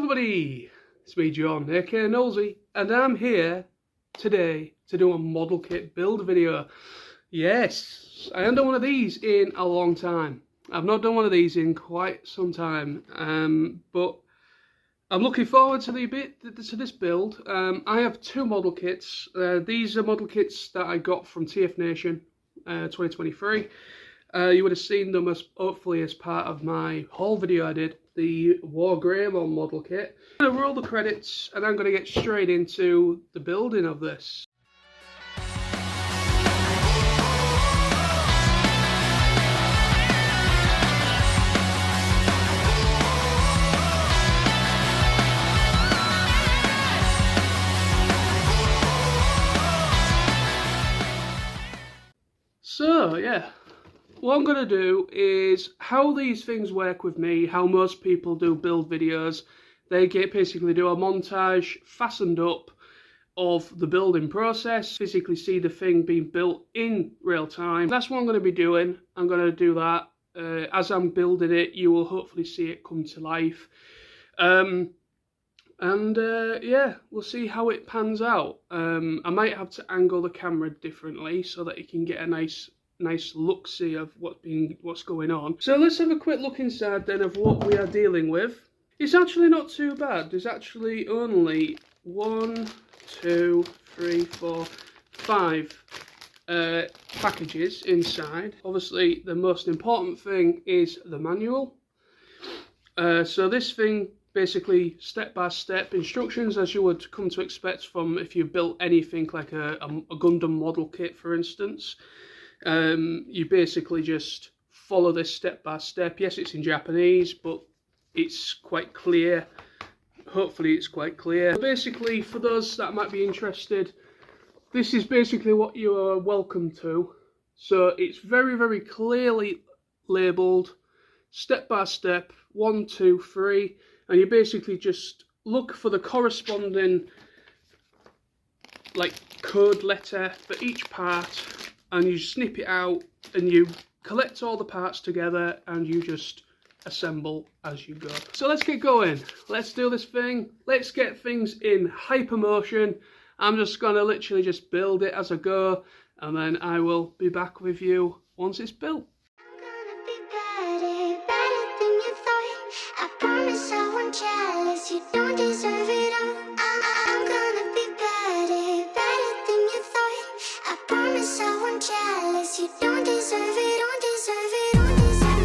everybody, it's me John, aka Nosy, and I'm here today to do a model kit build video. Yes, I haven't done one of these in a long time. I've not done one of these in quite some time, but I'm looking forward to this build. I have two model kits. These are model kits that I got from TF Nation 2023. You would have seen them hopefully as part of my haul video I did, the Wargreymon model kit. I'm going to roll the credits and I'm going to get straight into the building of this. So yeah, what I'm going to do is how these things work with me, how most people do build videos. They basically do a montage fastened up of the building process, physically see the thing being built in real time. That's what I'm going to be doing. I'm going to do that. As I'm building it, you will hopefully see it come to life. Yeah, we'll see how it pans out. I might have to angle the camera differently so that you can get a nice look-see of what's going on. So let's have a quick look inside then of what we are dealing with. It's actually not too bad. There's actually only 1, 2, 3, 4, 5 packages inside. Obviously the most important thing is the manual. So this thing basically step-by-step instructions, as you would come to expect from if you built anything like a Gundam model kit, for instance. You basically just follow this step-by-step. Yes, it's in Japanese, but it's quite clear. Hopefully it's quite clear. Basically, for those that might be interested, this is basically what you are welcome to. So it's very, very clearly labelled, step-by-step, 1, 2, 3. And you basically just look for the corresponding code letter for each part, and you snip it out and you collect all the parts together and you just assemble as you go. So let's get going. Let's do this thing. Let's get things in hypermotion. I'm just gonna literally just build it as I go, and then I will be back with you once it's built. You don't deserve it all. I'm gonna be better, better than you thought. I promise I won't jealous. You don't deserve it, don't deserve it, don't deserve it,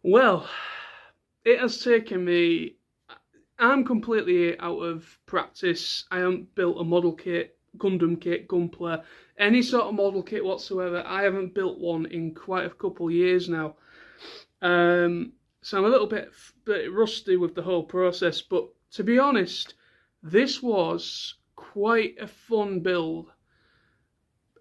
Well, it has taken me... I'm completely out of practice. I haven't built a model kit, Gundam kit, Gunpla, any sort of model kit whatsoever. I haven't built one in quite a couple of years now. So I'm a little bit rusty with the whole process, but to be honest, this was quite a fun build.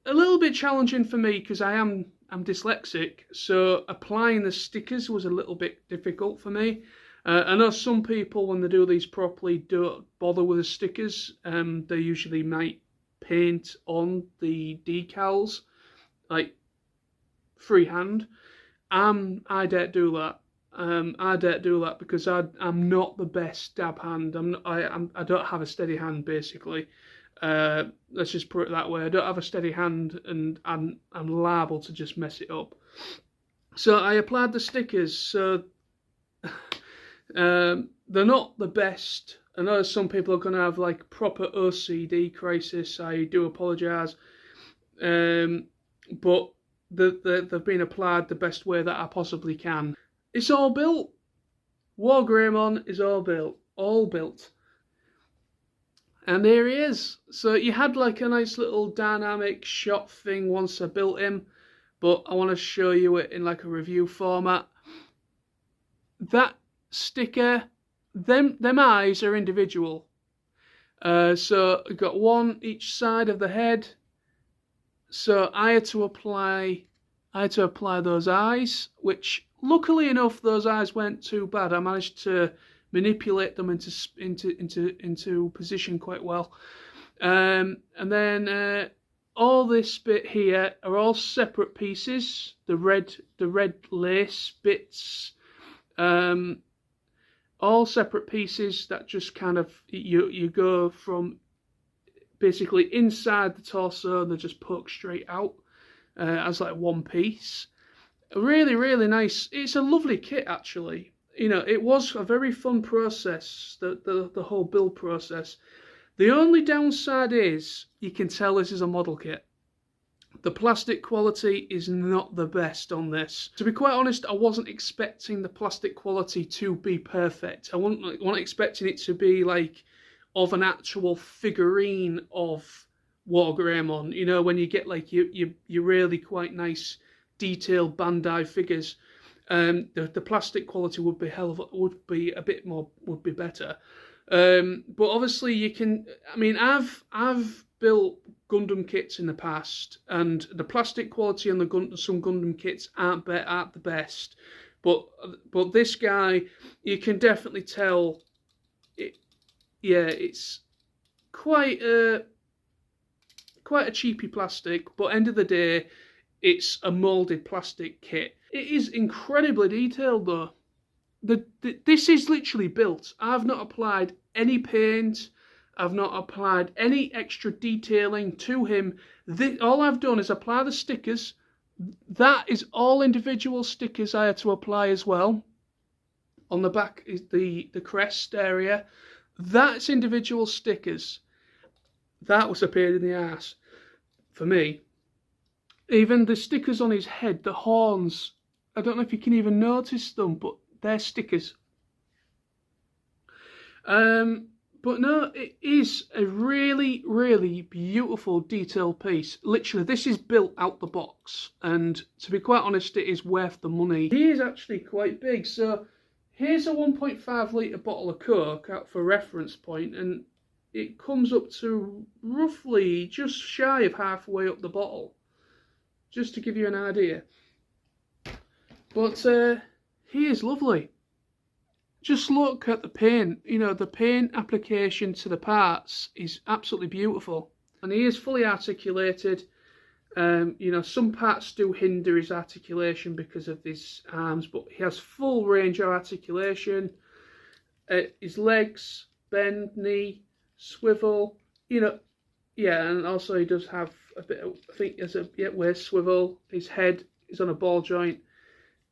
A little bit challenging for me because I'm dyslexic, so applying the stickers was a little bit difficult for me. I know some people, when they do these properly, don't bother with the stickers. They usually might paint on the decals, like freehand. I don't do that. I don't do that because I'm not the best dab hand. I don't have a steady hand, basically. Let's just put it that way. I don't have a steady hand, and I'm liable to just mess it up. So I applied the stickers. So they're not the best. I know some people are going to have like proper OCD crisis. I do apologise, but they've been applied the best way that I possibly can. It's all built. Wargreymon is all built. And here he is. So you had like a nice little dynamic shot thing once I built him, but I want to show you it in like a review format. That sticker, them eyes are individual. So I've got one each side of the head. So I had to apply those eyes, which luckily enough those eyes weren't too bad. I managed to manipulate them into position quite well. And then all this bit here are all separate pieces. The red lace bits, all separate pieces that just kind of you go from basically inside the torso and they just poke straight out as like one piece. Really, really nice. It's a lovely kit actually. You know, it was a very fun process, the whole build process. The only downside is you can tell this is a model kit. The plastic quality is not the best on this. To be quite honest, I wasn't expecting the plastic quality to be perfect. I wasn't expecting it to be like of an actual figurine of Wargreymon. You know, when you get like you really quite nice detailed Bandai figures. The plastic quality would be a bit better. But obviously you can. I mean, I've built Gundam kits in the past, and the plastic quality on some Gundam kits aren't the best. But this guy, you can definitely tell. It's quite a cheapy plastic, but end of the day, it's a moulded plastic kit. It is incredibly detailed though. This is literally built. I've not applied any paint. I've not applied any extra detailing to him. All I've done is apply the stickers. That is all individual stickers I had to apply as well. On the back is the crest area. That's individual stickers. That was a pain in the ass for me. Even the stickers on his head, the horns, I don't know if you can even notice them, but they're stickers. But no, it is a really, really beautiful detailed piece. Literally, this is built out the box, and to be quite honest, it is worth the money. He is actually quite big, so here's a 1.5 litre bottle of Coke out for reference point, and it comes up to roughly just shy of halfway up the bottle. Just to give you an idea. But he is lovely. Just look at the paint. You know, the paint application to the parts is absolutely beautiful. And he is fully articulated. You know, some parts do hinder his articulation because of his arms, but he has full range of articulation. His legs, bend, knee, swivel, you know, yeah, and also he does have a bit of, I think there's a waist swivel. His head is on a ball joint.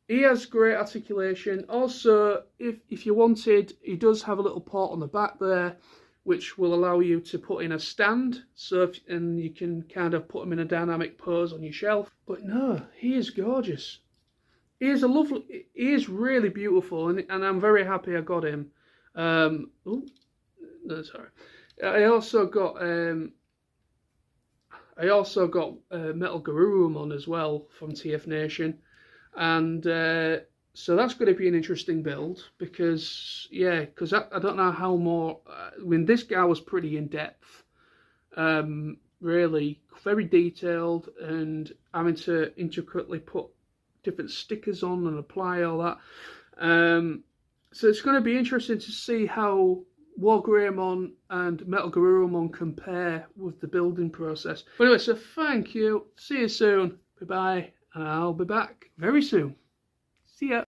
He has great articulation. Also, if you wanted, he does have a little port on the back there, which will allow you to put in a stand. And you can kind of put him in a dynamic pose on your shelf. But no, he is gorgeous. he is a lovely, he is really beautiful, and I'm very happy I got him. Oh, no, sorry. I also got Metal Garurumon as well from TF Nation, and so that's going to be an interesting build because I don't know how more. I mean, this guy was pretty in depth, really very detailed, and having to intricately put different stickers on and apply all that. So it's going to be interesting to see how Wargreymon and Metal Garurumon compare with the building process. But anyway, so thank you. See you soon. Bye-bye. And I'll be back very soon. See ya.